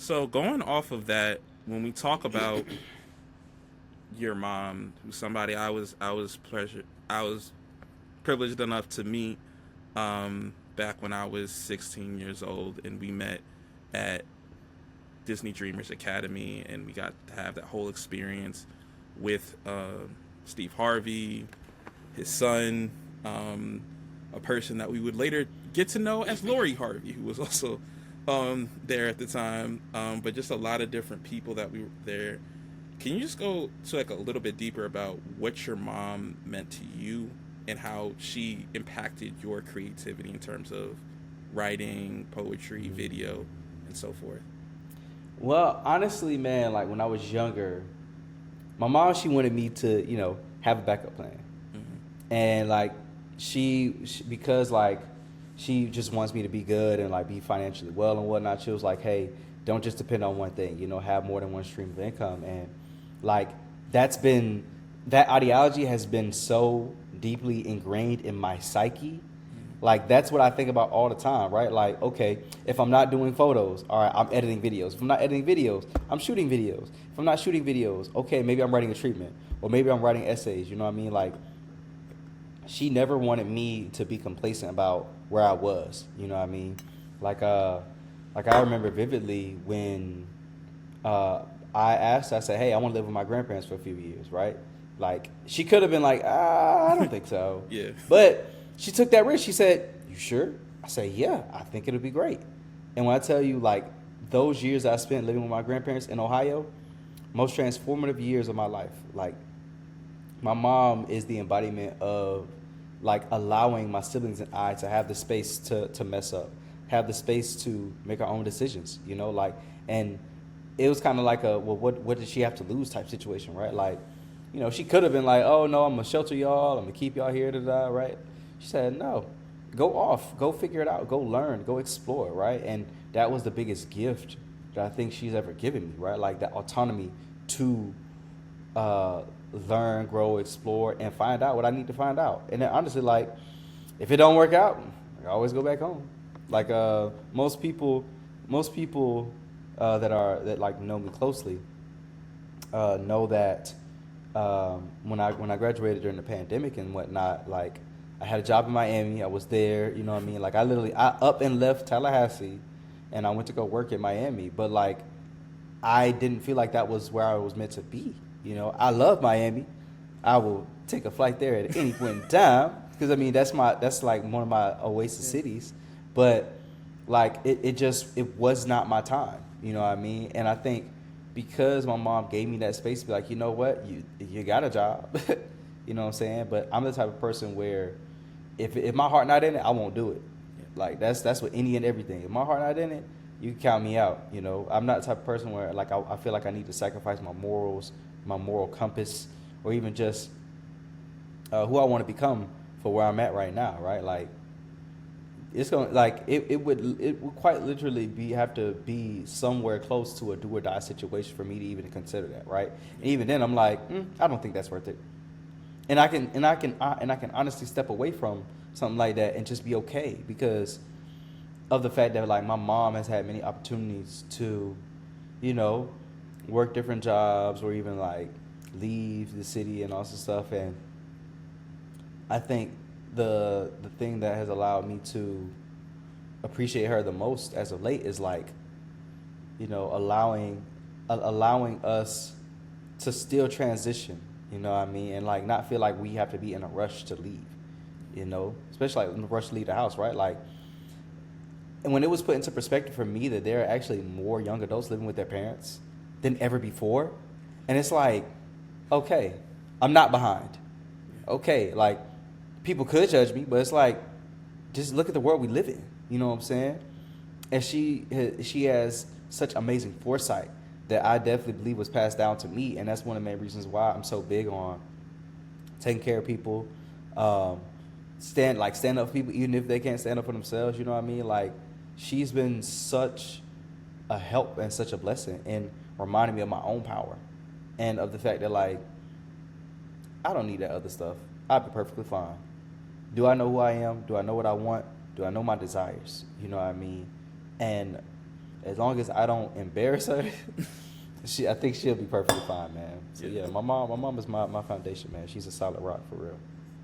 So going off of that, when we talk about your mom, who's somebody I was privileged enough to meet back when I was 16 years old, and we met at Disney Dreamers Academy, and we got to have that whole experience with Steve Harvey, his son, a person that we would later get to know as Lori Harvey, who was also there at the time. But just a lot of different people that we were there. Can you just go to like a little bit deeper about what your mom meant to you and how she impacted your creativity in terms of writing, poetry, video, and so forth? Well, honestly, man, like when I was younger, my mom she wanted me to, have a backup plan, Mm-hmm. and like she because like she just wants me to be good and like be financially well and whatnot. She was like, hey, don't just depend on one thing. Have more than one stream of income, and like that's been that ideology has been so deeply ingrained in my psyche. Like that's what I think about all the time, right? Like, okay, if I'm not doing photos, all right, I'm editing videos. If I'm not editing videos, I'm shooting videos. If I'm not shooting videos, okay, maybe I'm writing a treatment or maybe I'm writing essays. You know what I mean? Like, she never wanted me to be complacent about where I was. You know what I mean? Like, uh, like I remember vividly when I asked, I said, hey, I want to live with my grandparents for a few years, right? Like, she could have been like, I don't think so. Yeah. But she took that risk. She said, you sure? I said, yeah, I think it'll be great. And when I tell you, like, those years I spent living with my grandparents in Ohio, most transformative years of my life. Like, my mom is the embodiment of like allowing my siblings and I to have the space to mess up, have the space to make our own decisions, like, and it was kind of like a, well, what did she have to lose type situation, right? Like, she could have been like, oh no, I'm gonna shelter y'all, I'm gonna keep y'all here to die, right? She said, no, go off, go figure it out, go learn, go explore, right? And that was the biggest gift that I think she's ever given me, right? Like that autonomy to uh, learn, grow, explore, and find out what I need to find out. And then honestly, like, if it don't work out, I always go back home. Like most people that like know me closely know that when I graduated during the pandemic and whatnot, like I had a job in Miami. I was there, you know what I mean? Like I up and left Tallahassee, and I went to go work in Miami. But like I didn't feel like that was where I was meant to be. I love Miami. I will take a flight there at any point in time because I mean that's like one of my oasis Yeah. cities. But like it was not my time. You know what I mean? And I think because my mom gave me that space to be like, you know what, you got a job. You know what I'm saying? But I'm the type of person where if my heart not in it, I won't do it. Yeah. Like that's with any and everything. If my heart not in it, you can count me out. I'm not the type of person where like I feel like I need to sacrifice my morals, my moral compass, or even just who I want to become for where I'm at right now. Right? Like it's gonna like it would quite literally have to be somewhere close to a do or die situation for me to even consider that. Right? And even then, I'm like, I don't think that's worth it. And I can honestly step away from something like that and just be okay because of the fact that like my mom has had many opportunities to, you know, work different jobs or even like leave the city and all this stuff. And I think the thing that has allowed me to appreciate her the most as of late is like, allowing us to still transition. You know what I mean? And like not feel like we have to be in a rush to leave. Especially like in a rush to leave the house, right? Like, and when it was put into perspective for me that there are actually more young adults living with their parents than ever before, and it's like, okay, I'm not behind. Okay, like people could judge me, but it's like just look at the world we live in. You know what I'm saying? And she has such amazing foresight that I definitely believe was passed down to me, and that's one of the main reasons why I'm so big on taking care of people, um, stand up for people even if they can't stand up for themselves. You know what I mean? Like she's been such a help and such a blessing in reminding me of my own power and of the fact that like I don't need that other stuff. I'd be perfectly fine. Do I know who I am? Do I know what I want? Do I know my desires? You know what I mean? And as long as I don't embarrass her, I think she'll be perfectly fine, man. So yeah, my mom is my foundation, man. She's a solid rock for real.